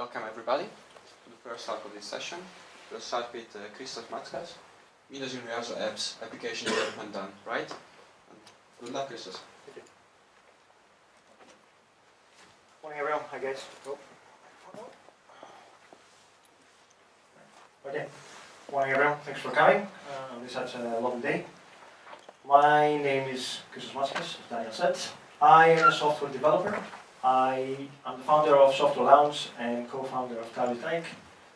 Welcome everybody to the first talk of this session. We'll start with Christoph Matzkas, Windows Universal Apps Application Development Done, right? Good luck, Christoph. Morning everyone, hi guys. Okay, morning everyone, thanks for coming on this such a lovely day. My name is Christoph Matzkas, as Daniel said. I am a software developer. I am the founder of Software Lounge and co-founder of Tiny,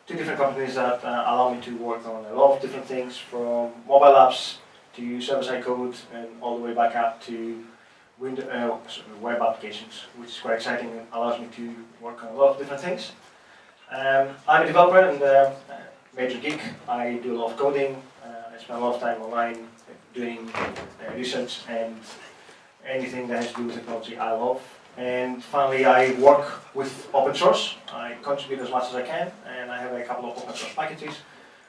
two different companies that allow me to work on a lot of different things, from mobile apps to server-side code and all the way back up to web applications, which is quite exciting and allows me to work on a lot of different things. I'm a developer and a major geek. I do a lot of coding. I spend a lot of time online doing research and anything that has to do with technology I love. And finally, I work with open source. I contribute as much as I can, and I have a couple of open source packages,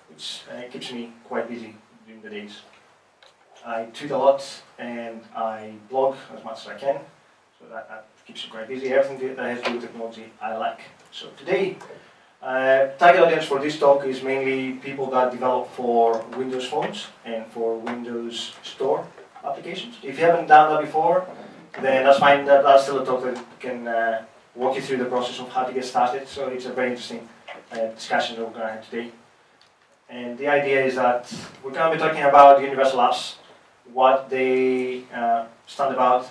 which keeps me quite busy during the days. I tweet a lot, and I blog as much as I can, so that keeps me quite busy. Everything that has to do with technology, I like. So today, target audience for this talk is mainly people that develop for Windows phones and for Windows Store applications. If you haven't done that before, then that's fine. That's still a talk that can walk you through the process of how to get started. So it's a very interesting discussion that we're going to have today. And the idea is that we're going to be talking about universal apps, what they stand about,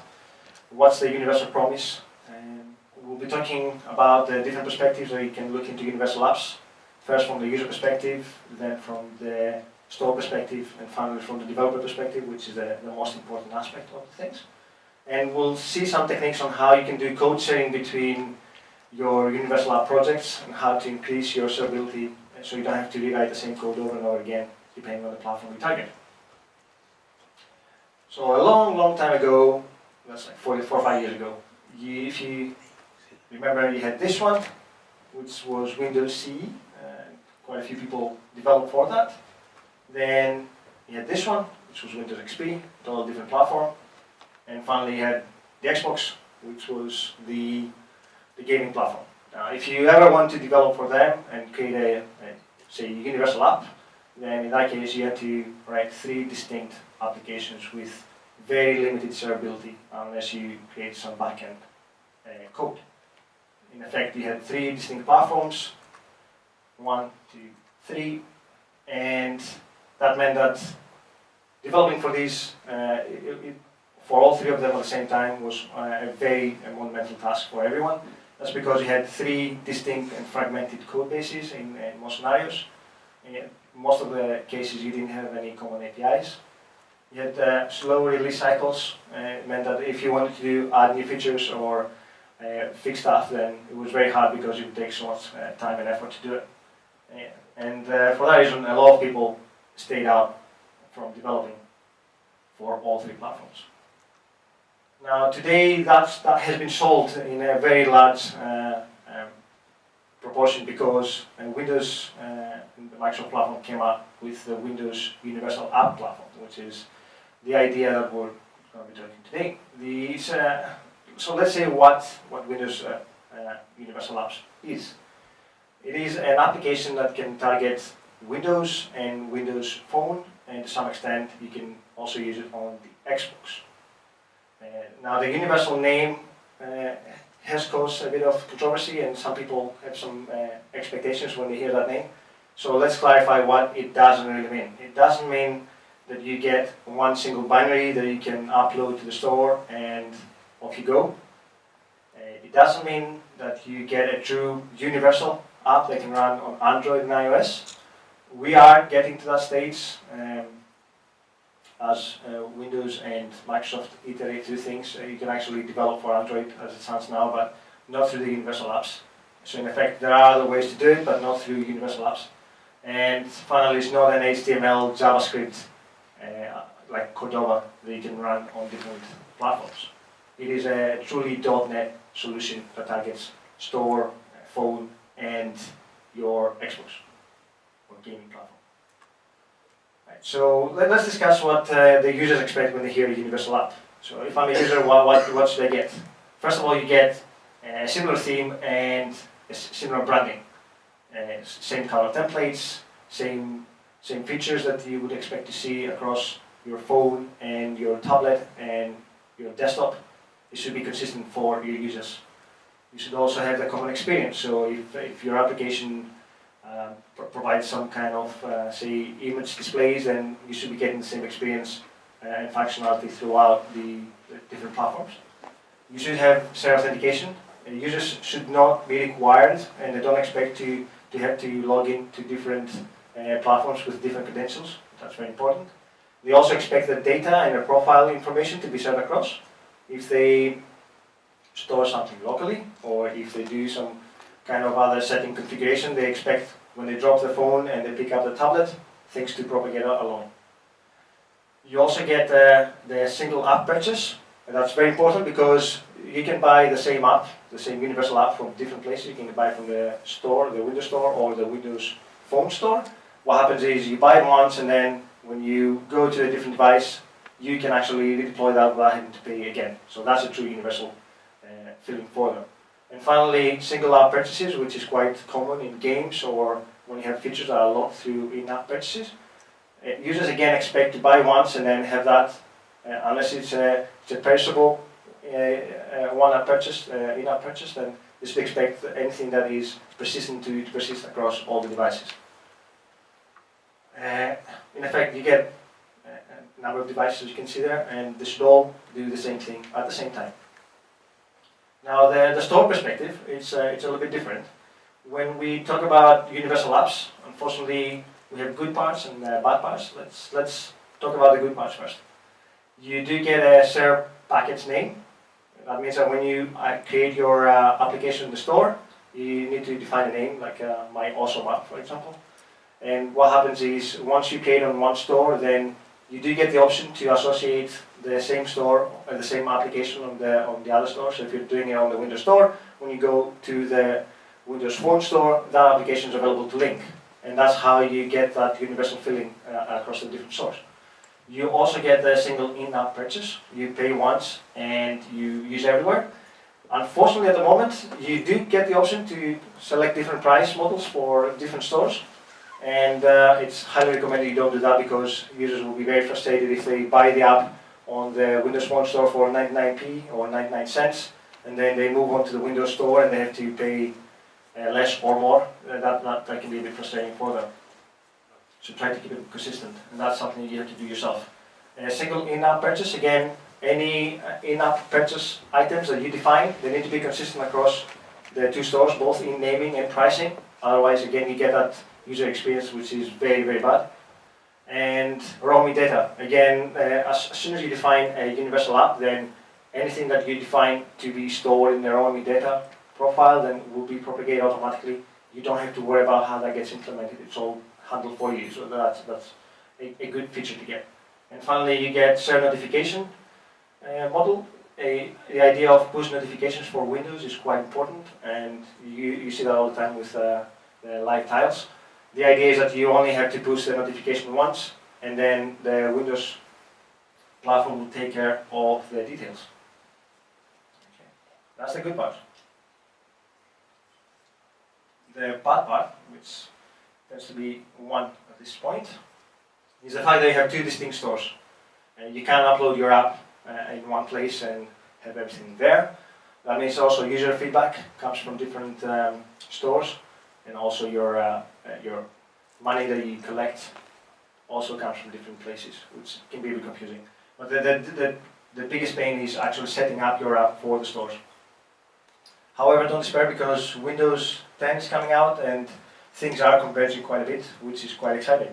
what's the universal promise. And we'll be talking about the different perspectives that you can look into universal apps. First from the user perspective, then from the store perspective, and finally from the developer perspective, which is the most important aspect of the things. And we'll see some techniques on how you can do code sharing between your universal app projects and how to increase your servability so you don't have to rewrite the same code over and over again, depending on the platform you target. So a long time ago, that's like 4 or 5 years ago, if you remember, you had this one, which was Windows CE. Quite a few people developed for that. Then you had this one, which was Windows XP, totally different platform. And finally you had the Xbox, which was the gaming platform. Now, if you ever want to develop for them and create a say, universal app, then in that case you had to write 3 distinct applications with very limited servability unless you create some backend code. In effect, you had 3 distinct platforms, 1, 2, 3, and that meant that developing for these, for all 3 of them at the same time was a very monumental task for everyone. That's because you had 3 distinct and fragmented code bases in most scenarios. In most of the cases you didn't have any common APIs. You had slow release cycles. It meant that if you wanted to add new features or fix stuff, then it was very hard because it would take so much time and effort to do it. And for that reason, a lot of people stayed out from developing for all 3 platforms. Now today that has been solved in a very large proportion because Windows and the Microsoft platform came up with the Windows Universal App Platform, which is the idea that we're going to be talking today. So let's say what Windows Universal Apps is. It is an application that can target Windows and Windows Phone, and to some extent you can also use it on the Xbox. Now the universal name has caused a bit of controversy, and some people have some expectations when they hear that name. So let's clarify what it doesn't really mean. It doesn't mean that you get one single binary that you can upload to the store and off you go. It doesn't mean that you get a true universal app that can run on Android and iOS. We are getting to that stage. As Windows and Microsoft iterate through things, you can actually develop for Android as it stands now, but not through the universal apps. So in effect, there are other ways to do it, but not through universal apps. And finally, it's not an HTML, JavaScript, like Cordova, that you can run on different platforms. It is a truly .NET solution that targets store, phone, and your Xbox or gaming platform. So let's discuss what the users expect when they hear a universal app. So if I'm a user, what should I get? First of all, you get a similar theme and similar branding, same color templates, same features that you would expect to see across your phone and your tablet and your desktop. It should be consistent for your users. You should also have the common experience. So if your application provides some kind of, say, image displays, then you should be getting the same experience and functionality throughout the different platforms. You should have shared authentication. Users should not be required, and they don't expect to have to log in to different platforms with different credentials. That's very important. They also expect the data and their profile information to be shared across. If they store something locally, or if they do some kind of other setting configuration, they expect when they drop the phone and they pick up the tablet, things to propagate along. You also get the single app purchase, and that's very important because you can buy the same app, the same universal app from different places. You can buy from the store, the Windows Store, or the Windows Phone Store. What happens is you buy it once, and then when you go to a different device, you can actually redeploy that without having to pay again. So that's a true universal feeling for them. And finally, single app purchases, which is quite common in games or when you have features that are locked through in-app purchases. Users again expect to buy once and then have that, unless it's a perishable one-app purchase, in-app purchase, then you should expect anything that is persistent to persist across all the devices. In effect, you get a number of devices you can see there, and they should all do the same thing at the same time. Now, the store perspective, it's a little bit different. When we talk about universal apps, unfortunately, we have good parts and bad parts. Let's talk about the good parts first. You do get a shared package name. That means that when you create your application in the store, you need to define a name, like My Awesome App, for example. And what happens is, once you create on one store, then you do get the option to associate the same store and the same application on the other store. So if you're doing it on the Windows Store, when you go to the Windows Phone Store, that application is available to link. And that's how you get that universal feeling across the different stores. You also get the single in-app purchase. You pay once and you use everywhere. Unfortunately, at the moment, you do get the option to select different price models for different stores. And it's highly recommended you don't do that, because users will be very frustrated if they buy the app on the Windows Phone Store for 99p or 99 cents, and then they move on to the Windows Store and they have to pay less or more. That can be a bit frustrating for them. So try to keep it consistent, and that's something you have to do yourself. A single in-app purchase, again, any in-app purchase items that you define, they need to be consistent across the two stores, both in naming and pricing. Otherwise, again, you get that user experience which is very, very bad. And roaming data. Again, as soon as you define a universal app, then anything that you define to be stored in the roaming data profile then will be propagated automatically. You don't have to worry about how that gets implemented. It's all handled for you. So that's a good feature to get. And finally, you get share notification model. The idea of push notifications for Windows is quite important, and you see that all the time with the live tiles. The idea is that you only have to push the notification once, and then the Windows platform will take care of the details. Okay. That's the good part. The bad part, which tends to be one at this point, is the fact that you have two distinct stores. You can't upload your app in one place and have everything there. That means also user feedback comes from different stores, and also your money that you collect also comes from different places, which can be a bit confusing. But the biggest pain is actually setting up your app for the stores. However, don't despair, because Windows 10 is coming out and things are converging quite a bit, which is quite exciting.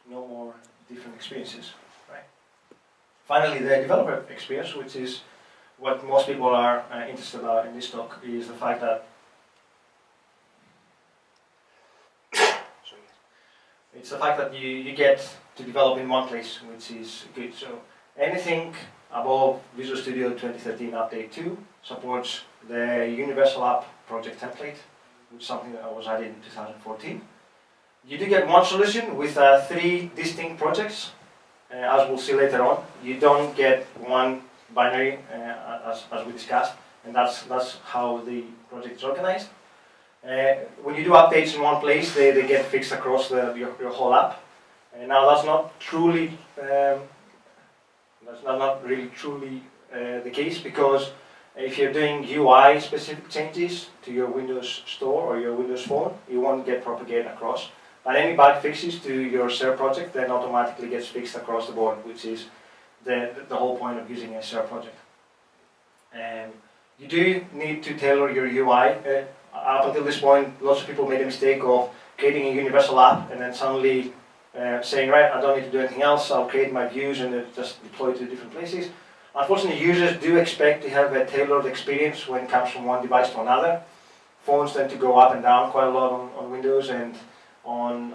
No more different experiences, right? Finally, the developer experience, which is what most people are interested about in this talk, is the fact that it's the fact that you get to develop in one place, which is good. So anything above Visual Studio 2013 Update 2 supports the Universal App Project template, which is something that was added in 2014. You do get one solution with 3 distinct projects, as we'll see later on. You don't get one binary, as we discussed. and that's how the project is organized. When you do updates in one place, they get fixed across your whole app. Now that's not truly that's not really truly the case, because if you're doing UI specific changes to your Windows Store or your Windows Phone, it won't get propagated across. But any bug fixes to your SER project then automatically gets fixed across the board, which is the whole point of using a SER project. You do need to tailor your UI. Up until this point, lots of people made a mistake of creating a universal app and then suddenly saying, right, I don't need to do anything else, I'll create my views and then just deploy to different places. Unfortunately, users do expect to have a tailored experience when it comes from one device to another. Phones tend to go up and down quite a lot on Windows, and on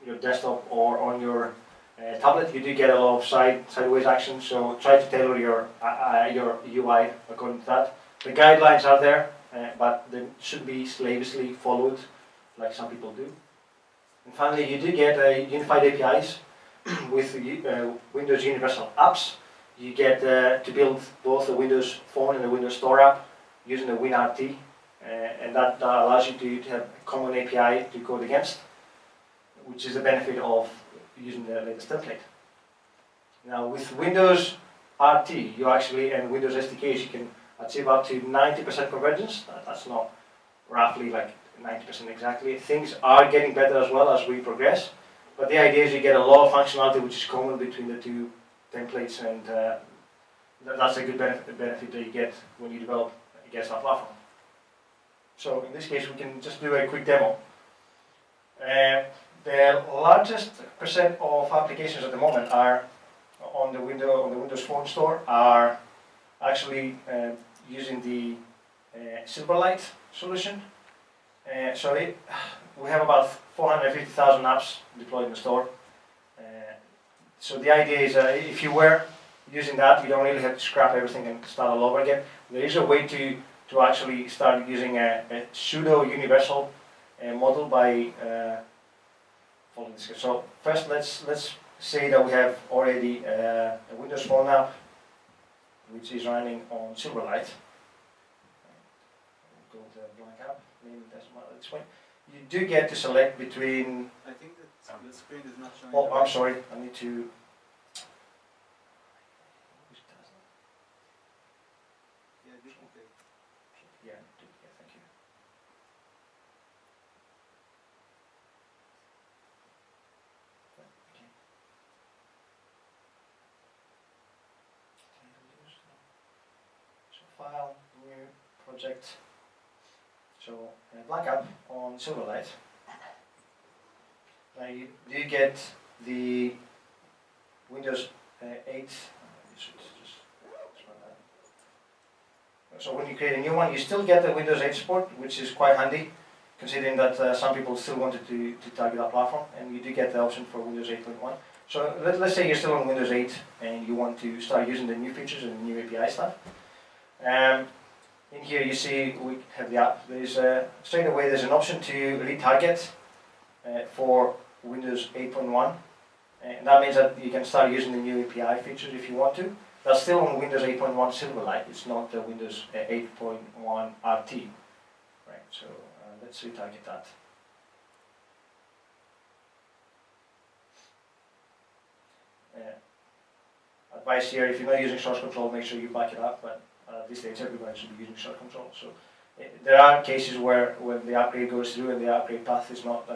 your desktop or on your tablet, you do get a lot of sideways action. So try to tailor your UI according to that. The guidelines are there, but they shouldn't be slavishly followed like some people do. And finally, you do get unified APIs with Windows Universal Apps. You get to build both the Windows Phone and the Windows Store app using the WinRT, and that allows you to have a common API to code against, which is the benefit of using the latest template. Now with Windows RT, you actually, and Windows SDKs, you can achieve up to 90% convergence. That's not roughly like 90% exactly. Things are getting better as well as we progress, but the idea is you get a lot of functionality which is common between the two templates, and that's a good benefit that you get when you develop against our platform. So in this case, we can just do a quick demo. The largest percent of applications at the moment are on the Windows Phone Store are actually using the Silverlight solution. We have about 450,000 apps deployed in the store. So the idea is if you were using that, you don't really have to scrap everything and start all over again. There is a way to actually start using a pseudo universal model by following this. So first, let's say that we have already a Windows Phone app which is running on Silverlight. Go to blank app. Maybe it doesn't matter this way. You do get to select between. I think that the screen is not showing. Oh, I'm sorry. I need to. Yeah, thank you. So file, new project. So blank app on Silverlight. Now you do get the Windows 8. So when you create a new one, you still get the Windows 8 support, which is quite handy, considering that some people still wanted to target that platform, and you do get the option for Windows 8.1. So let's say you're still on Windows 8 and you want to start using the new features and the new API stuff. In here you see we have the app. There's straight away there's an option to retarget for Windows 8.1, and that means that you can start using the new API features if you want to. That's still on Windows 8.1 Silverlight. It's not the Windows 8.1 RT. Right. So let's retarget that. Advice here: if you're not using source control, make sure you back it up. But at this stage, everybody should be using source control. So there are cases where when the upgrade goes through and the upgrade path is not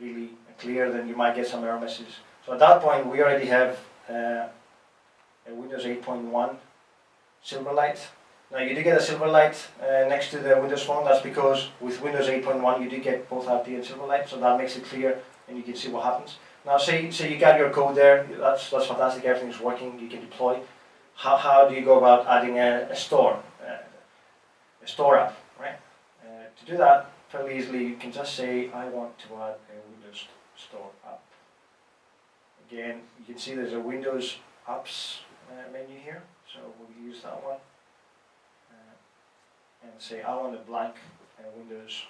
really clear, then you might get some error messages. So at that point, we already have a Windows 8.1 Silverlight. Now you do get a Silverlight next to the Windows Phone. That's because with Windows 8.1 you do get both RT and Silverlight, so that makes it clear and you can see what happens. Now say you got your code there, that's fantastic, everything's working, you can deploy. How do you go about adding a store app, right? To do that fairly easily, you can just say I want to add a Windows Store app. Again, you can see there's a Windows Apps menu here, so we'll use that one and say I want a blank Windows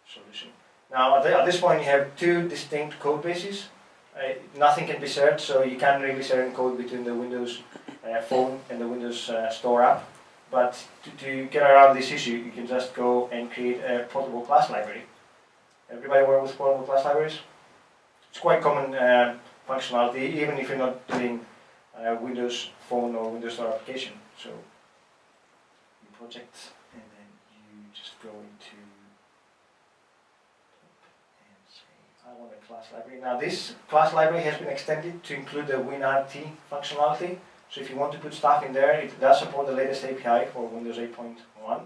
solution. Now at this point you have two distinct code bases. Nothing can be shared, so you can't really share any code between the Windows Phone and the Windows Store app. but to get around this issue, you can just go and create a portable class library. Everybody work with portable class libraries? It's quite common functionality, even if you're not doing Windows Phone or Windows Store application. So you project, and then you just go into and say, I want a class library. Now this class library has been extended to include the WinRT functionality. So if you want to put stuff in there, it does support the latest API for Windows 8.1.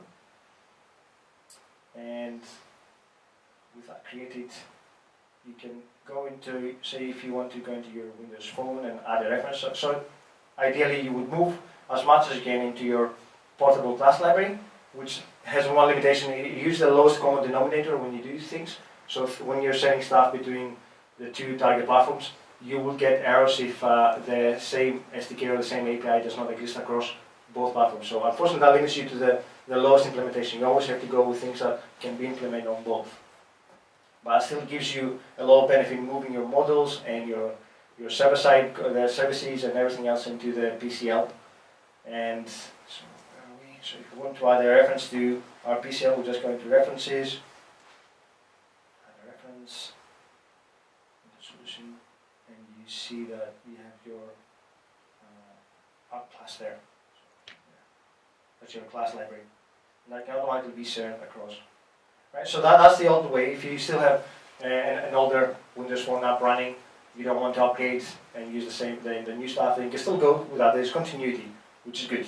And with that created, you can go into, say if you want to go into your Windows Phone and add a reference. So ideally you would move as much as you can into your portable class library, which has one limitation. You use the lowest common denominator when you do these things. So when you're sending stuff between the two target platforms, you will get errors if the same SDK or the same API does not exist across both platforms. So unfortunately that limits you to the lowest implementation. You always have to go with things that can be implemented on both. But it still gives you a lot of benefit in moving your models and your server-side the services and everything else into the PCL. And so where are we? So if you want to add a reference to our PCL, we'll just go into references, add a reference, into solution, and you see that you have your app class there. So, yeah. That's your class library. And that can automatically be shared across. Right, so that's the old way. If you still have an older Windows Phone app running, you don't want to upgrade and use the new stuff, then you can still go with that. There's continuity, which is good.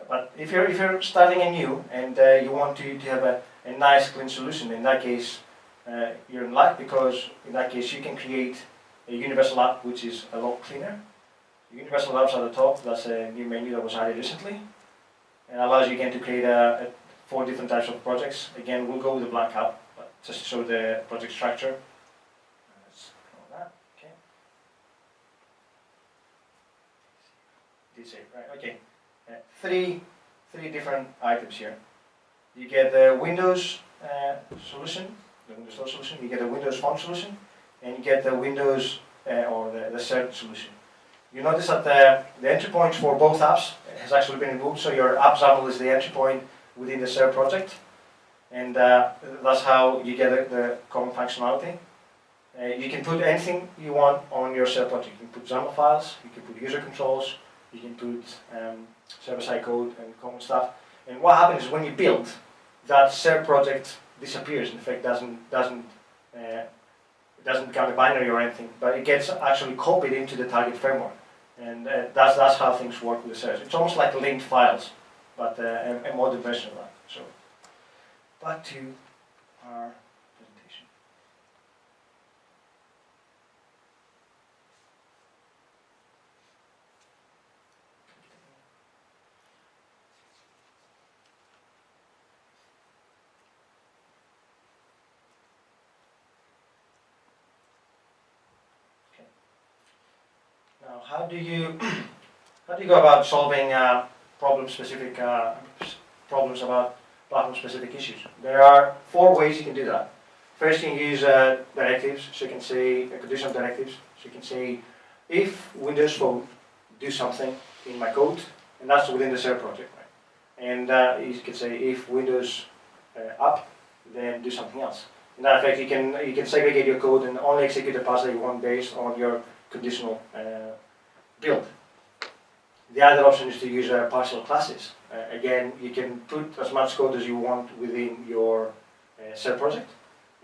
But if you're starting anew and you want to have a nice clean solution, in that case you're in luck, because in that case you can create a universal app which is a lot cleaner. Universal apps at the top, that's a new menu that was added recently, and allows you again to create 4 different types of projects. Again, we'll go with the blank app, but just to show the project structure. Let's ignore that. Okay. Did save, right? Okay. Three different items here. You get the Windows solution, the Windows Store solution. You get the Windows Phone solution, and you get the Windows or the CERT solution. You notice that the entry points for both apps has actually been removed. So your app XAML is the entry point within the SERP project, and that's how you get the common functionality. You can put anything you want on your SERP project. You can put XAML files, you can put user controls, you can put server-side code and common stuff. And what happens is when you build, that SERP project disappears. In fact, doesn't become a binary or anything, but it gets actually copied into the target framework. And that's how things work with the SERPs. It's almost like linked files, but a modern version of that. So back to our presentation. Okay. Now, how do you go about solving problem-specific problems about platform-specific issues? There are 4 ways you can do that. First, you can use directives. So you can say conditional directives. So you can say, if Windows Phone do something in my code, and that's within the SERP project, right? And you can say, if Windows app, then do something else. In that effect, you can segregate your code and only execute the pass that you want based on your conditional build. The other option is to use partial classes. Again, you can put as much code as you want within your SERP project.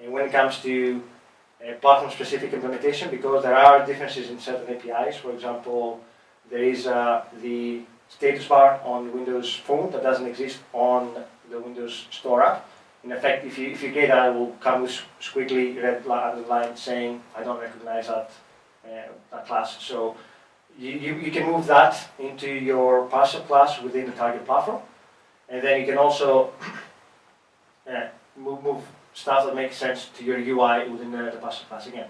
And when it comes to platform-specific implementation, because there are differences in certain APIs, for example, there is the status bar on Windows Phone that doesn't exist on the Windows Store app. In effect, if you get that, it will come with squiggly red underline saying, I don't recognize that class. So you can move that into your partial class within the target platform. And then you can also move stuff that makes sense to your UI within the partial class again.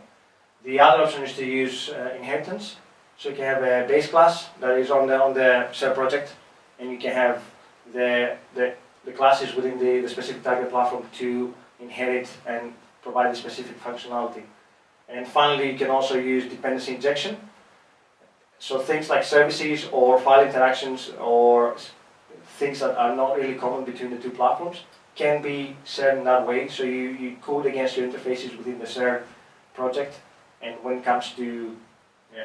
The other option is to use inheritance. So you can have a base class that is on the SERP project, and you can have the classes within the specific target platform to inherit and provide the specific functionality. And finally, you can also use dependency injection. So things like services or file interactions or things that are not really common between the two platforms can be shared in that way. So you code against your interfaces within the shared project, and when it comes to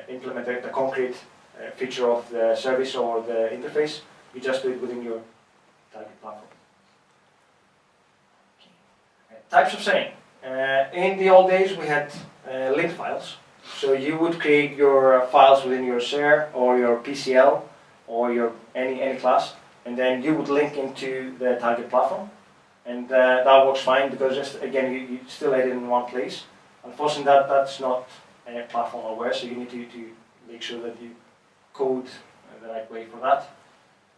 implement the concrete feature of the service or the interface, you just do it within your target platform. Types of sharing. In the old days, we had link files. So you would create your files within your share or your PCL or your any class, and then you would link into the target platform, and that works fine because just again you still edit in one place. Unfortunately, that's not platform aware, so you need to make sure that you code the right way for that.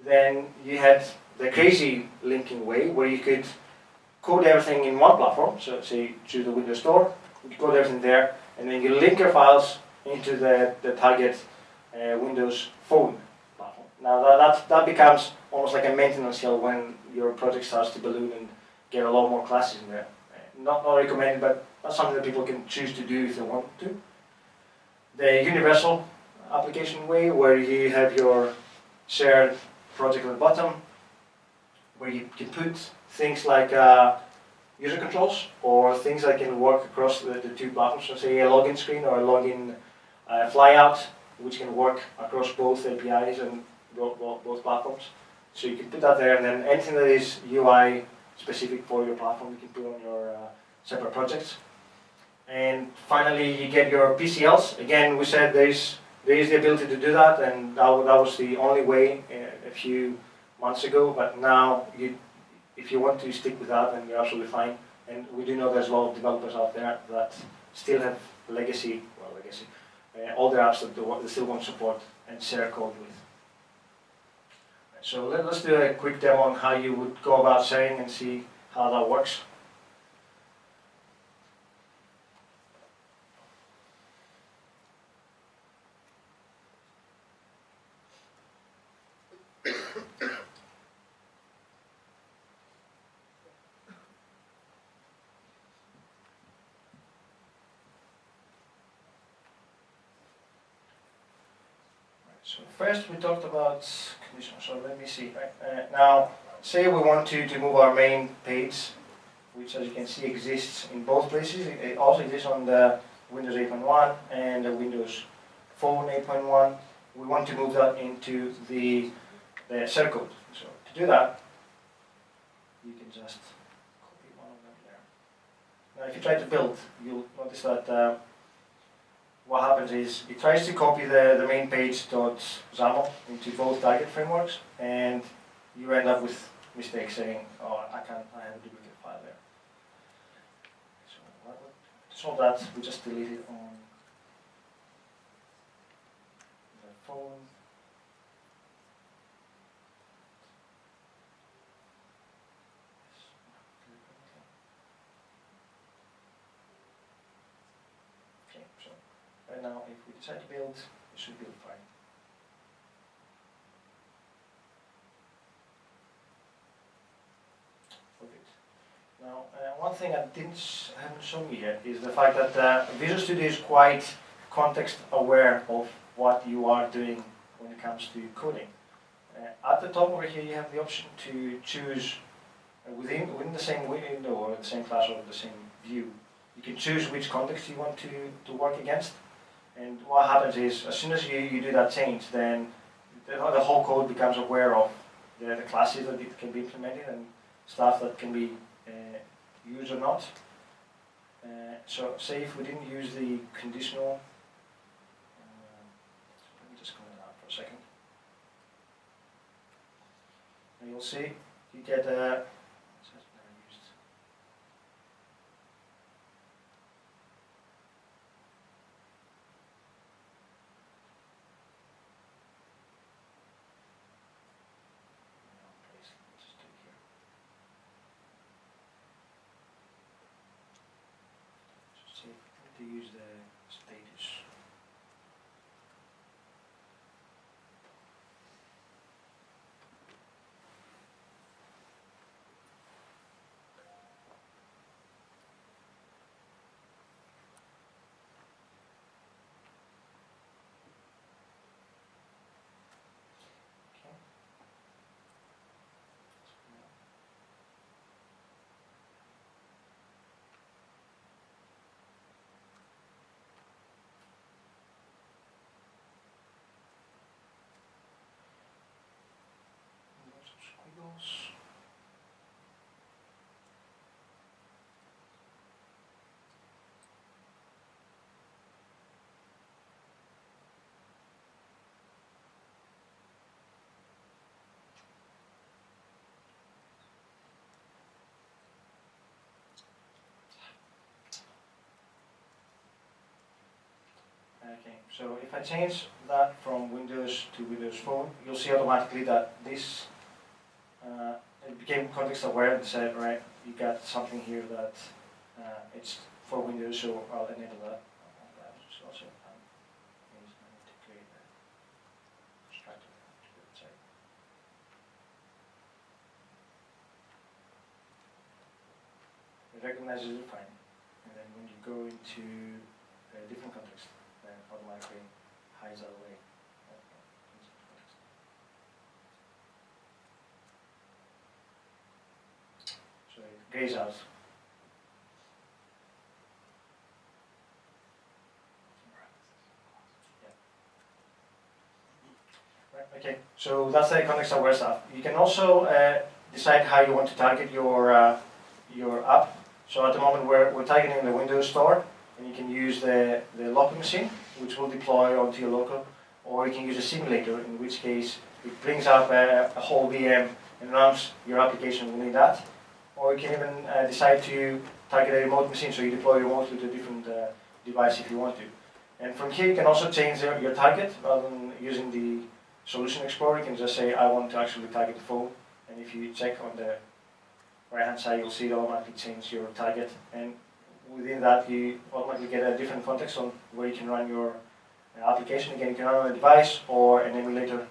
Then you had the crazy linking way where you could code everything in one platform. So say choose the Windows Store, you code everything there, and then you link your files into the target Windows Phone platform. Now that becomes almost like a maintenance shell when your project starts to balloon and get a lot more classes in there. Not recommended, but that's something that people can choose to do if they want to. The universal application way, where you have your shared project at the bottom, where you can put things like user controls or things that can work across the two platforms. So say a login screen or a login flyout, which can work across both APIs and both platforms. So you can put that there, and then anything that is UI specific for your platform, you can put on your separate projects. And finally, you get your PCLs. Again, we said there is the ability to do that, and that was the only way a few months ago. But now, if you want to stick with that, then you're absolutely fine. And we do know there's a lot of developers out there that still have legacy, older apps that they still won't support and share code with. So let's do a quick demo on how you would go about sharing and see how that works. So first we talked about conditions, so let me see. Now, say we want to move our main page, which as you can see exists in both places. It also exists on the Windows 8.1 and the Windows Phone 8.1. We want to move that into the share code. So to do that, you can just copy one of them there. Now if you try to build, you'll notice that what happens is it tries to copy the main page.xaml into both target frameworks, and you end up with mistakes saying, oh, I have a duplicate file there. So to solve that, we just delete it on the phone. Okay, so right now, if we decide to build, it should build fine. Now, one thing I haven't shown you yet is the fact that Visual Studio is quite context aware of what you are doing when it comes to coding. At the top over here, you have the option to choose within the same window or the same class or the same view. You can choose which context you want to work against. And what happens is, as soon as you do that change, then the whole code becomes aware of the classes that it can be implemented and stuff that can be used or not. So say if we didn't use the conditional, let me just comment out for a second. And you'll see you get a to use the status. Okay, so if I change that from Windows to Windows Phone, you'll see automatically that this it became context aware and said, right, you got something here that it's for Windows, so I'll enable that. So also, I need to create a constructor. It recognizes it fine, and then when you go into a different context, then automatically hides that away. So it grays out. Right, okay, so that's the context aware stuff. You can also decide how you want to target your app. So at the moment we're targeting the Windows Store, and you can use the local machine, which will deploy onto your local, or you can use a simulator, in which case it brings up a whole VM and runs your application within that. Or you can even decide to target a remote machine, so you deploy remotely to a different device if you want to. And from here you can also change your target, rather than using the Solution Explorer. You can just say, I want to actually target the phone, and if you check on the right hand side, you'll see it automatically change your target, and within that you automatically get a different context on where you can run your application. Again, you can run on a device or an emulator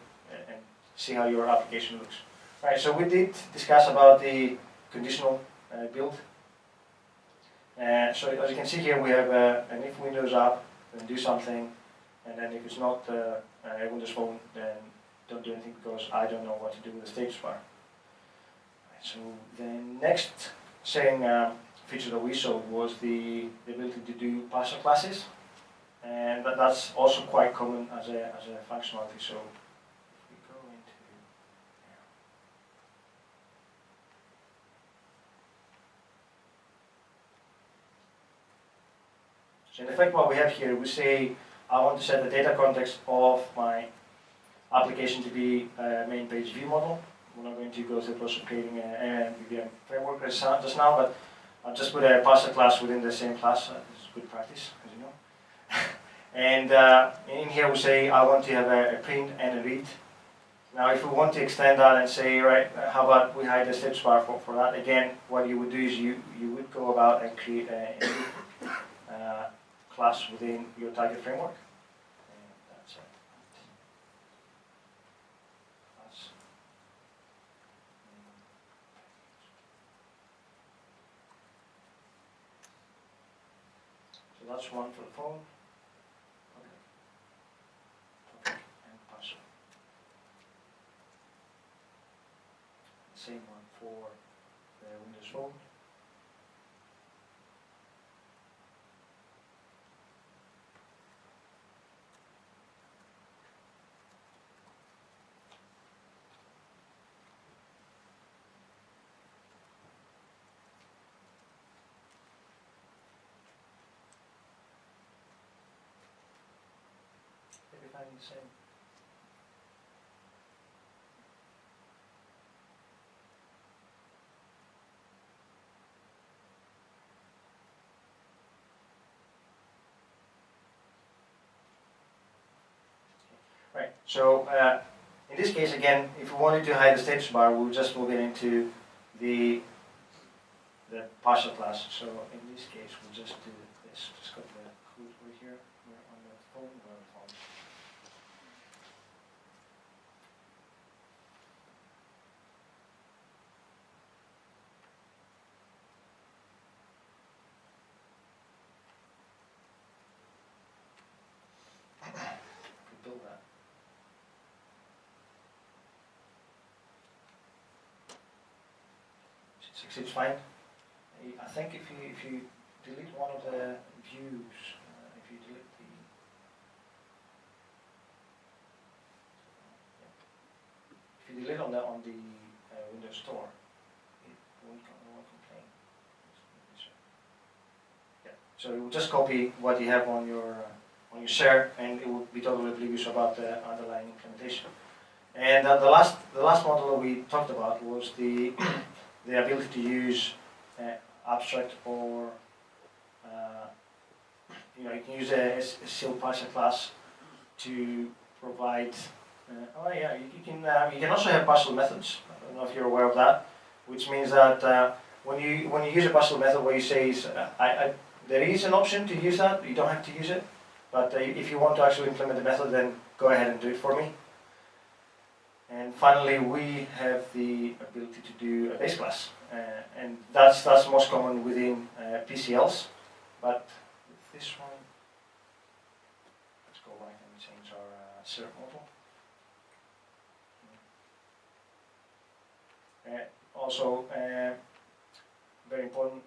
and see how your application looks. Right, so we did discuss about the conditional build. So as you can see here, we have an if Windows app, then do something, and then if it's not a Windows Phone, then don't do anything because I don't know what to do with the status bar. Right, so the next sharing feature that we saw was the ability to do partial classes, and that's also quite common as a functionality. So if we go into so in effect what we have here, we say I want to set the data context of my application to be a main page view model. We're not going to go through the process of creating a MVVM framework just now, but I'll just put a parser class within the same class. It's good practice, as you know. And in here we say I want to have a print and a read. Now if we want to extend that and say, right, how about we hide the status bar for that? Again, what you would do is you would go about and create a class within your target framework. And that's it. Class. So that's one for the phone. Okay. And parser. Same one for the Windows Phone. Maybe finding the same. Right, so in this case again, if we wanted to hide the status bar, we'll just move it into the partial class. So in this case, we'll just do this. Just got the code right here. We're on the phone. We're on the phone. We build that. It succeeds fine. I think if you delete one of the views, if you delete if you delete on the Windows Store, it won't complain. Yeah. So it will just copy what you have on your share, and it will be totally oblivious about the underlying implementation. And the last model that we talked about was the ability to use abstract or you can use a shield parser class to provide. Oh yeah, you can also have partial methods. I don't know if you're aware of that, which means that when you use a partial method, what you say is there is an option to use that. You don't have to use it, but if you want to actually implement the method, then go ahead and do it for me. And finally, we have the ability to do a base class, and that's most common within PCLs. But with this one, let's go back and change our syrup model. Also, very important,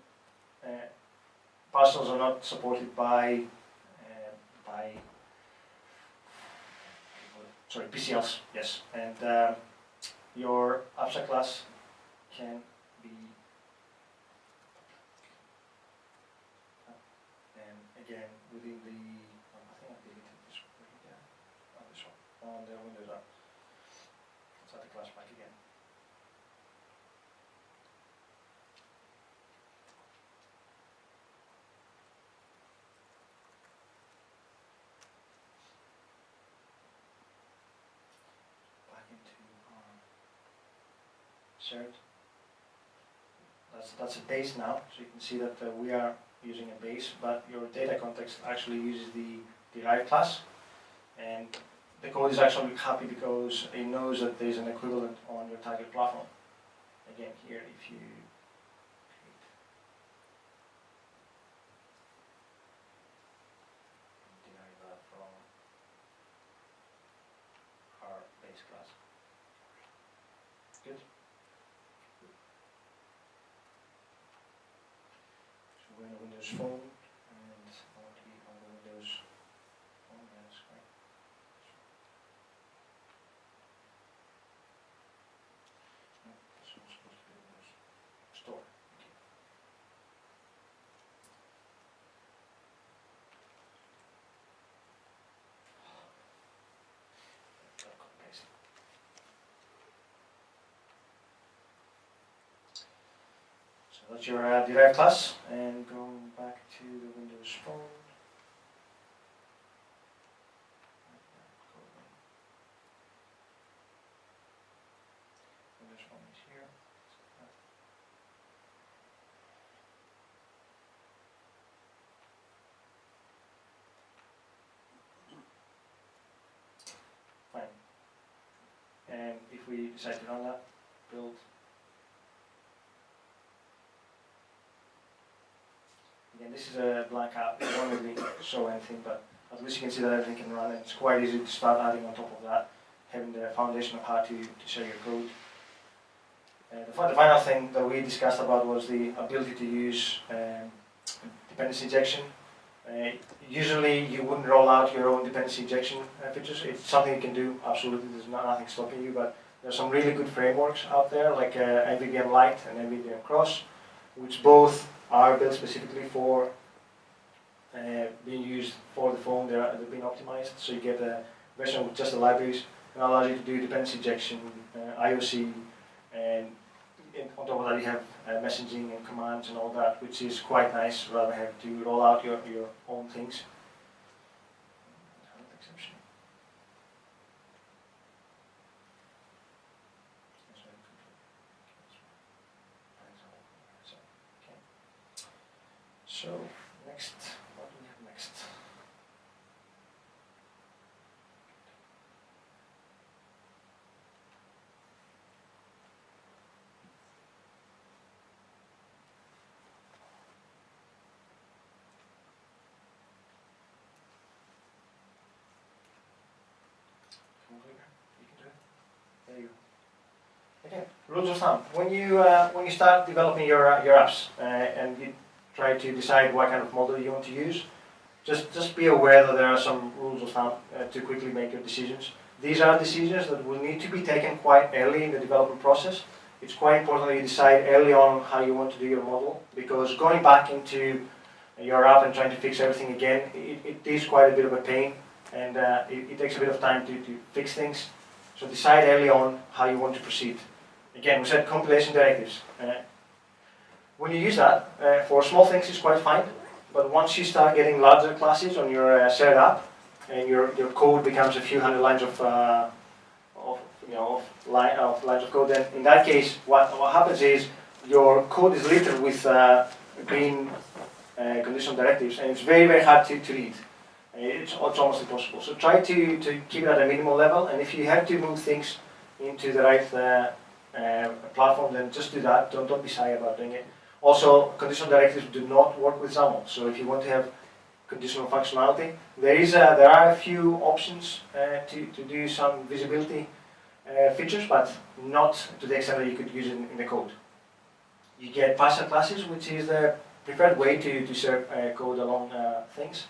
parcels are not supported by PCLs, yes, and your abstract class can be, and again, within the, I think I deleted this one, yeah, oh, this one, on the Windows app. Let's add the class back again. Shared. That's a base now, so you can see that we are using a base, but your data context actually uses the derived class, and the code is actually happy because it knows that there is an equivalent on your target platform. Again, here, if you derive that from our base class. Good. We're in Windows Phone, and I want to be on the Windows Phone. Yeah, that's correct. No, this one's supposed to be Windows Store. Okay. Copy paste. So that's your derived class, and going back to the Windows Phone. Windows Phone is here. Fine. And if we decide to run that, build. Again, this is a blank app. It won't really show anything, but at least you can see that everything can run, and it's quite easy to start adding on top of that, having the foundation of how to share your code. The final thing that we discussed about was the ability to use dependency injection. Usually you wouldn't roll out your own dependency injection features. It's something you can do, absolutely, there's nothing stopping you, but there's some really good frameworks out there, like MVVM Lite and MVVM Cross, which both are built specifically for being used for the phone. They've been optimized, so you get a version with just the libraries, and allows you to do dependency injection, IOC, and on top of that you have messaging and commands and all that, which is quite nice rather than having to roll out your own things. Exception. So next, what do we have next? You can do it. There you go. Okay, rules of thumb. When you start developing your apps and you try to decide what kind of model you want to use, just be aware that there are some rules of thumb to quickly make your decisions. These are decisions that will need to be taken quite early in the development process. It's quite important that you decide early on how you want to do your model, because going back into your app and trying to fix everything again, it is quite a bit of a pain, and it takes a bit of time to fix things. So decide early on how you want to proceed. Again, we said compilation directives. When you use that, for small things it's quite fine, but once you start getting larger classes on your shared app, and your code becomes a few hundred lines of lines of code, then in that case, what happens is your code is littered with green conditional directives, and it's very, very hard to read. It's almost impossible. So try to keep it at a minimal level, and if you have to move things into the right platform, then just do that. Don't be shy about doing it. Also, conditional directives do not work with XAML. So if you want to have conditional functionality, there are a few options to do some visibility features, but not to the extent that you could use it in the code. You get partial classes, which is the preferred way to share code along things.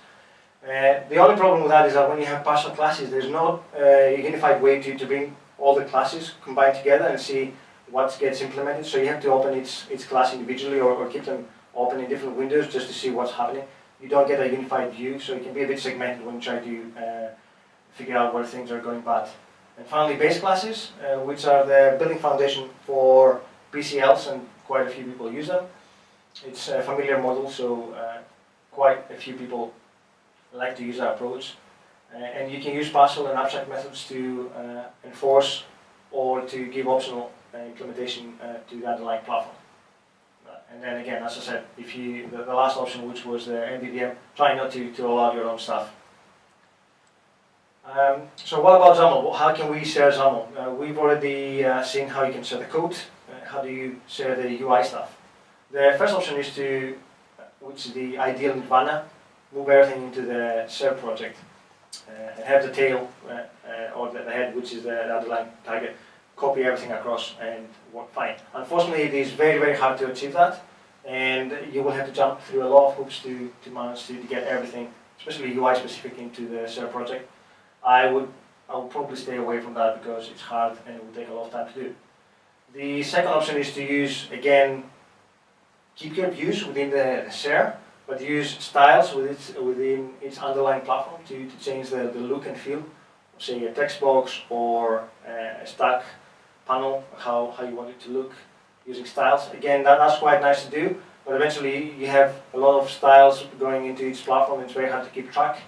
The only problem with that is that when you have partial classes, there's no unified way to bring all the classes combined together and see what gets implemented. So you have to open each class individually or keep them open in different windows just to see what's happening. You don't get a unified view, so it can be a bit segmented when you try to figure out where things are going bad. And finally, base classes, which are the building foundation for PCLs, and quite a few people use them. It's a familiar model, so quite a few people like to use that approach. And you can use partial and abstract methods to enforce or to give optional implementation to the underlying platform. And then again, as I said, if you the last option, which was the MVVM, try not to allow your own stuff. So what about XAML? How can we share XAML? We've already seen how you can share the code. How do you share the UI stuff? The first option is to, which is the ideal nirvana, move everything into the share project and have the tail or the head, which is the underlying target, copy everything across and work fine. Unfortunately, it is very, very hard to achieve that, and you will have to jump through a lot of hoops to manage to get everything, especially UI specific, into the share project. I would probably stay away from that because it's hard and it will take a lot of time to do. The second option is to use, again, keep your views within the share, but use styles within its underlying platform to change the look and feel, say a text box or a stack panel, how you want it to look using styles. Again, that's quite nice to do, but eventually you have a lot of styles going into each platform. It's very hard to keep track.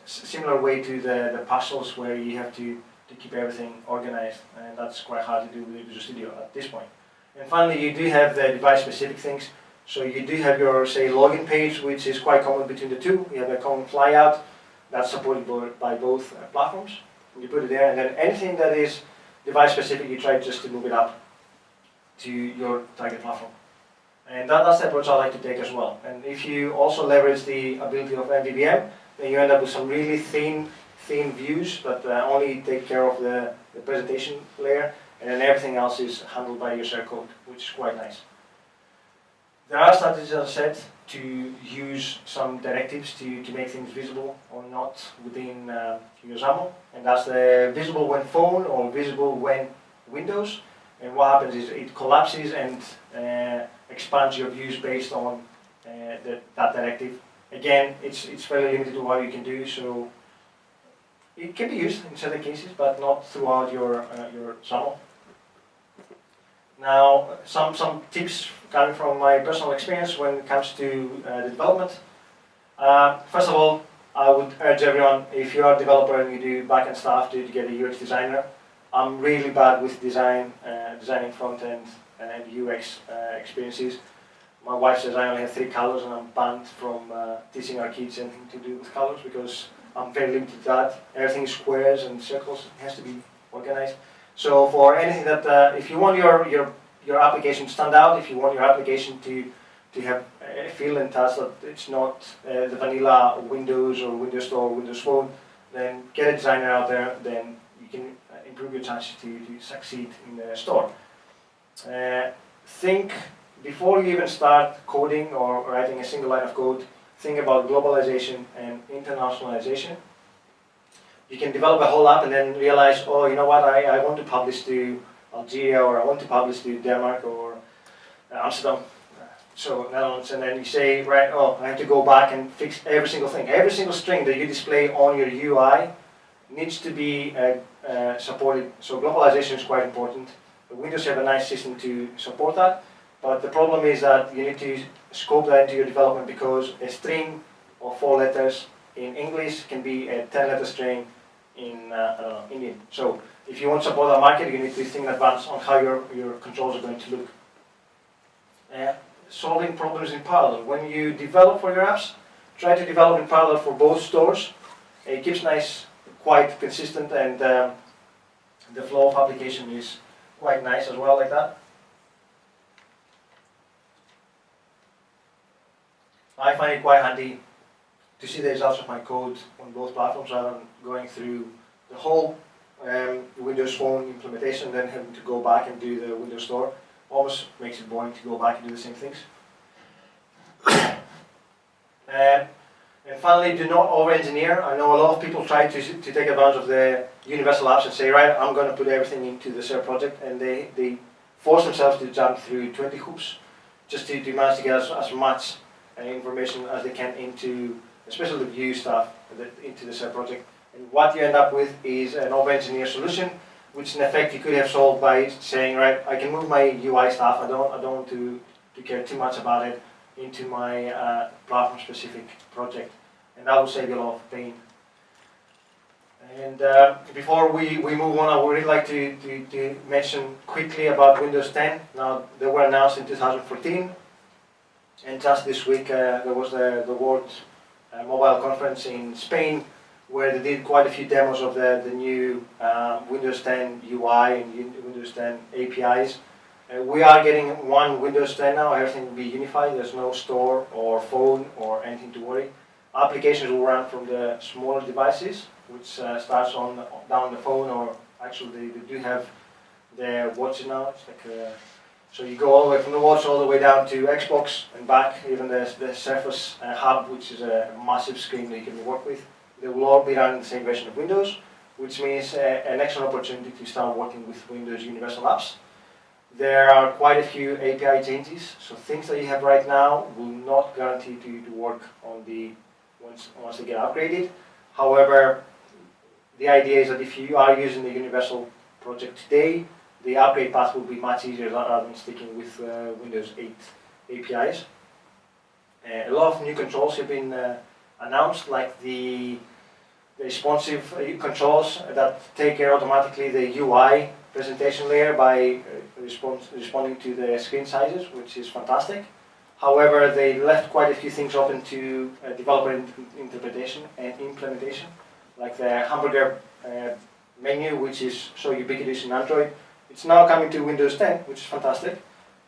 Similar way to the parcels where you have to keep everything organized, and that's quite hard to do with Visual Studio at this point. And finally, you do have the device-specific things. So you do have your, say, login page, which is quite common between the two. You have a common flyout that's supported by both platforms. You put it there, and then anything that is device-specific, you try just to move it up to your target platform. And that's the approach I like to take as well. And if you also leverage the ability of MVVM, then you end up with some really thin views that only take care of the presentation layer, and then everything else is handled by your share code, which is quite nice. There are strategies, as I said, to use some directives to make things visible or not within your XAML, and that's the visible when phone or visible when Windows. And what happens is it collapses and expands your views based on that directive. Again, it's fairly limited to what you can do, so it can be used in certain cases, but not throughout your XAML. Now, some tips coming from my personal experience when it comes to the development. First of all, I would urge everyone, if you are a developer and you do backend stuff, to get a UX designer. I'm really bad with designing front-end and UX experiences. My wife says I only have 3 colors, and I'm banned from teaching our kids anything to do with colors because I'm very limited to that. Everything is squares and circles. It has to be organized. So for anything that, if you want your application to stand out, if you want your application to have a feel and touch that it's not the vanilla Windows or Windows Store or Windows Phone, then get a designer out there, then you can improve your chances to succeed in the store. Think, before you even start coding or writing a single line of code, think about globalization and internationalization. You can develop a whole app and then realize, oh, you know what, I want to publish to Algeria, or I want to publish to Denmark or Amsterdam, so Netherlands, and then you say, right, oh, I have to go back and fix every single thing. Every single string that you display on your UI needs to be supported, so globalization is quite important. Windows have a nice system to support that, But the problem is that you need to scope that into your development, because a string of 4 letters in English can be a 10-letter string in Indian. So if you want to support that market, you need to think in advance on how your controls are going to look. Solving problems in parallel. When you develop for your apps, try to develop in parallel for both stores. It keeps nice, quite consistent, and the flow of application is quite nice as well, like that. I find it quite handy to see the results of my code on both platforms, rather than going through the whole Windows Phone implementation, then having to go back and do the Windows Store. Almost makes it boring to go back and do the same things. And finally, do not over-engineer. I know a lot of people try to take advantage of the universal apps and say, right, I'm going to put everything into the SERP project, and they force themselves to jump through 20 hoops just to manage to get as much information as they can into, especially the view stuff, into the SERP project. And what you end up with is an over-engineered solution, which in effect you could have solved by saying, right, I can move my UI stuff, I don't want to care too much about it, into my platform-specific project, and that will save you a lot of pain. And before we move on, I would really like to mention quickly about Windows 10. Now, they were announced in 2014, and just this week there was the World Mobile Conference in Spain, where they did quite a few demos of the new Windows 10 UI and Windows 10 APIs. We are getting one Windows 10 now. Everything will be unified. There's no store or phone or anything to worry. Applications will run from the smaller devices, which starts down the phone, or actually they do have the watch now. It's like so you go all the way from the watch all the way down to Xbox and back. Even the Surface Hub, which is a massive screen that you can work with. They will all be running the same version of Windows, which means an excellent opportunity to start working with Windows Universal Apps. There are quite a few API changes, so things that you have right now will not guarantee to work on once they get upgraded. However, the idea is that if you are using the Universal project today, the upgrade path will be much easier rather than sticking with Windows 8 APIs. A lot of new controls have been announced, like the responsive controls that take care automatically the UI presentation layer by responding to the screen sizes, which is fantastic. However, they left quite a few things open to developer interpretation and implementation, like the hamburger menu, which is so ubiquitous in Android. It's now coming to Windows 10, which is fantastic,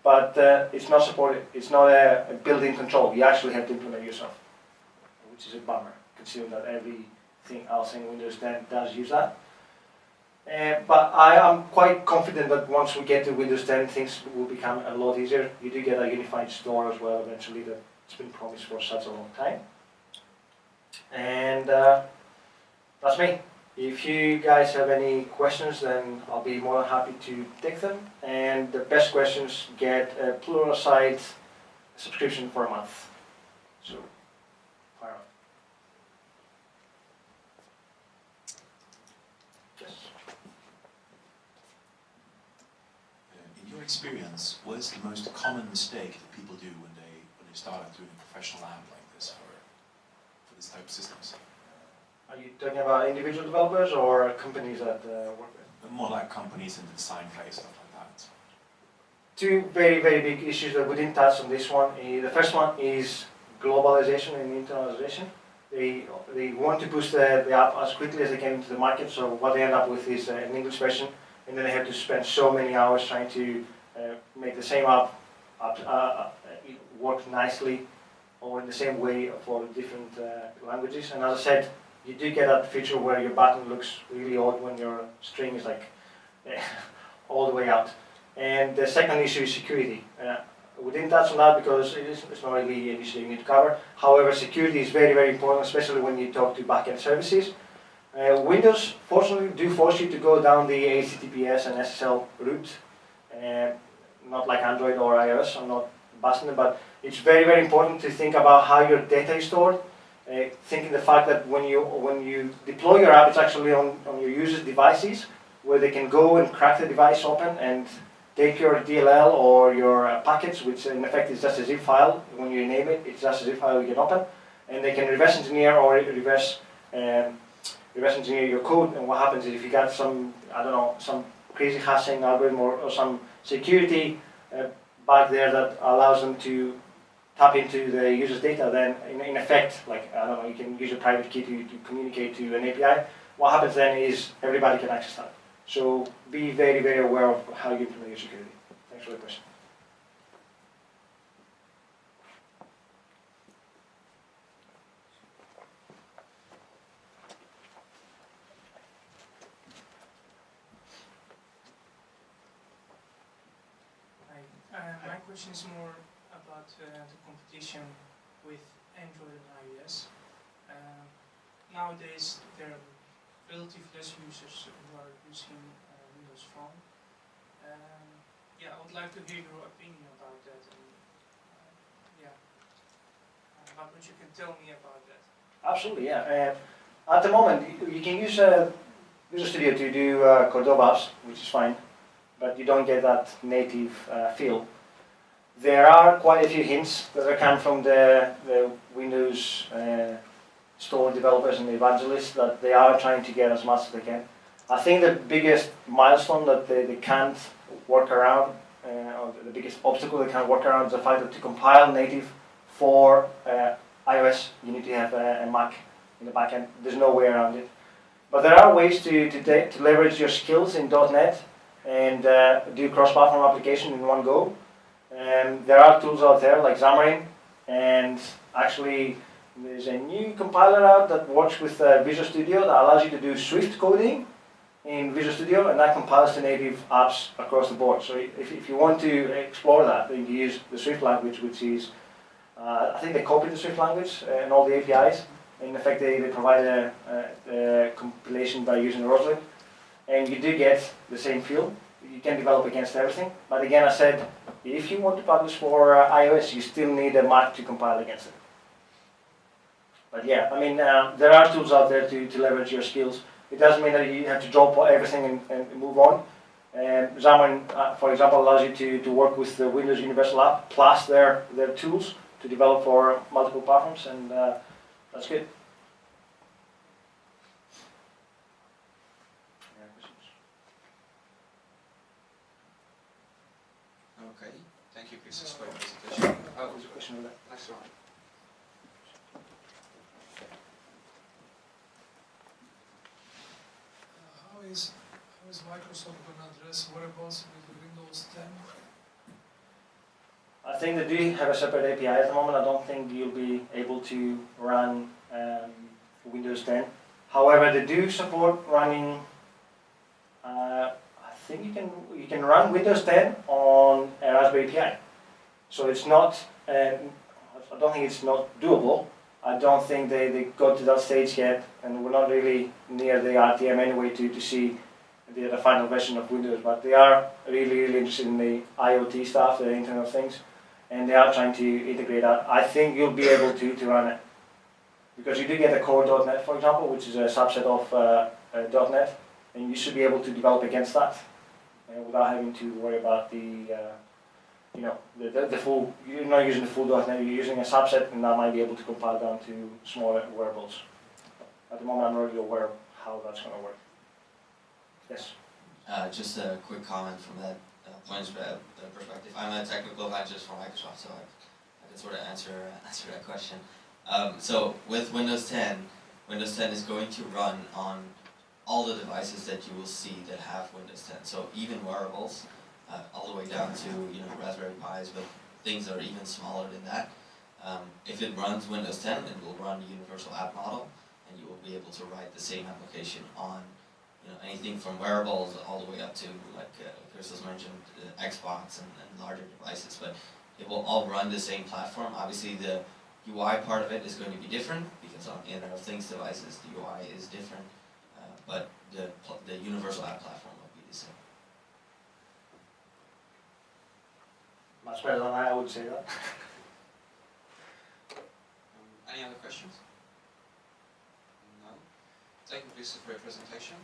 but it's not supported. It's not a built-in control. You actually have to implement it yourself, which is a bummer, considering that everything else in Windows 10 does use that. But I am quite confident that once we get to Windows 10, things will become a lot easier. You do get a unified store as well eventually, that's been promised for such a long time. And that's me. If you guys have any questions, then I'll be more than happy to take them. And the best questions get a Pluralsight subscription for a month. So, fire on. Yes. In your experience, what is the most common mistake that people do when they start out doing a professional app like this for this type of systems? Are you talking about individual developers or companies that work with? More like companies in the design phase, stuff like that. Two very, very big issues that we didn't touch on this one. The first one is globalization and internationalization. They want to push the app as quickly as they can into the market, so what they end up with is an English version, and then they have to spend so many hours trying to make the same app work nicely or in the same way for different languages. And as I said, you do get that feature where your button looks really odd when your string is like all the way out. And the second issue is security. We didn't touch on that because it's not really an issue you need to cover. However, security is very, very important, especially when you talk to backend services. Windows, fortunately, do force you to go down the HTTPS and SSL route, not like Android or iOS. I'm not bashing them, but it's very, very important to think about how your data is stored. Thinking the fact that when you deploy your app, it's actually on your users' devices, where they can go and crack the device open and take your DLL or your packets, which in effect is just a zip file. When you name it, it's just a zip file you can open, and they can reverse engineer or reverse engineer your code. And what happens is if you got some, I don't know, some crazy hashing algorithm or some security back there that allows them to tap into the user's data, then in effect, like, I don't know, you can use a private key to communicate to an API. What happens then is everybody can access that. So be very, very aware of how you implement your security. Thanks for the question. My question is more about the competition with Android and iOS. Nowadays, there are relatively less users who are using Windows Phone. Yeah, I would like to hear your opinion about that. And, yeah, about what you can tell me about that. Absolutely, yeah. At the moment, you can use Visual Studio to do Cordova apps, which is fine, but you don't get that native feel. There are quite a few hints that come from the Windows Store developers and evangelists that they are trying to get as much as they can. I think the biggest milestone that they can't work around, or the biggest obstacle they can't work around, is the fact that to compile native for iOS, you need to have a Mac in the backend. There's no way around it. But there are ways to leverage your skills in .NET and do cross-platform application in one go. There are tools out there like Xamarin, and actually there's a new compiler out that works with Visual Studio that allows you to do Swift coding in Visual Studio, and that compiles to native apps across the board. So if you want to explore that, then you use the Swift language, which is, I think they copied the Swift language and all the APIs. In effect, they provide a compilation by using Roslyn, and you do get the same feel. You can develop against everything, but again, I said, if you want to publish for iOS, you still need a Mac to compile against it. But yeah, I mean, there are tools out there to leverage your skills. It doesn't mean that you have to drop everything and move on. Xamarin, for example, allows you to work with the Windows Universal App plus their tools to develop for multiple platforms, and that's good. Okay, thank you, Chris, for your presentation. Oh, There's a question over there. next one. How is Microsoft going to address wearables with Windows 10? I think they do have a separate API at the moment. I don't think you'll be able to run Windows 10. However, they do support running. I think you can run Windows 10 on a Raspberry Pi. So it's not. I don't think it's not doable. I don't think they got to that stage yet, and we're not really near the RTM anyway to see the final version of Windows. But they are really interested in the IoT stuff, the Internet of Things, and they are trying to integrate that. I think you'll be able to run it, because you do get a core.NET, for example, which is a subset of .NET, and you should be able to develop against that without having to worry about the full. You're not using the full .NET, you're using a subset, and that might be able to compile down to smaller wearables. At the moment, I'm not really aware of how that's going to work. Yes? Just a quick comment from that point of perspective. I'm a technical evangelist for Microsoft, so I can sort of answer that question. So with Windows 10 is going to run on all the devices that you will see that have Windows 10. So even wearables, all the way down to Raspberry Pis, but things that are even smaller than that. If it runs Windows 10, it will run the Universal App Model, and you will be able to write the same application on anything from wearables all the way up to, like Chris has mentioned, Xbox and larger devices. But it will all run the same platform. Obviously, the UI part of it is going to be different because on Internet of Things devices, the UI is different. But the Universal App Platform will be the same. Much better than I would say that. Any other questions? No. Thank you, Chris, for your presentation.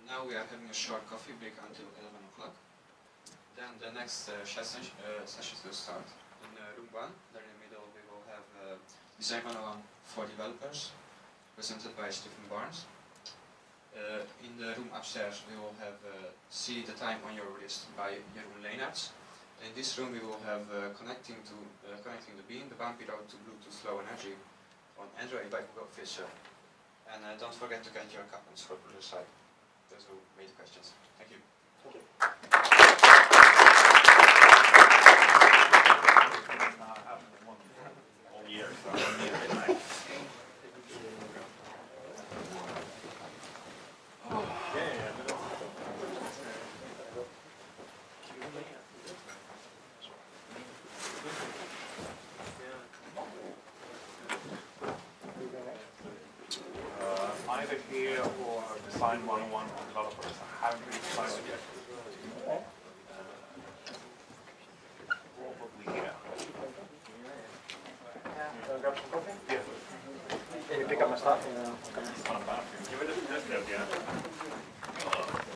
Now we are having a short coffee break until 11 o'clock. Then the next sessions will start. In room 1, there in the middle we will have Design 101 for developers, presented by Stephen Barnes. In the room upstairs we will have See the Time on Your Wrist by Jeroen Leenaerts. In this room we will have connecting the Bean, the bumpy road to Bluetooth Low Energy on Android by Google Fisher. And don't forget to get your comments for the side. Those who made the questions. Thank you. Thank you. All year. Either here or Design 101 for developers. I haven't really decided yet. Probably here. Grab some coffee? Yeah. Can you pick up my stuff? Give it a flip, yeah.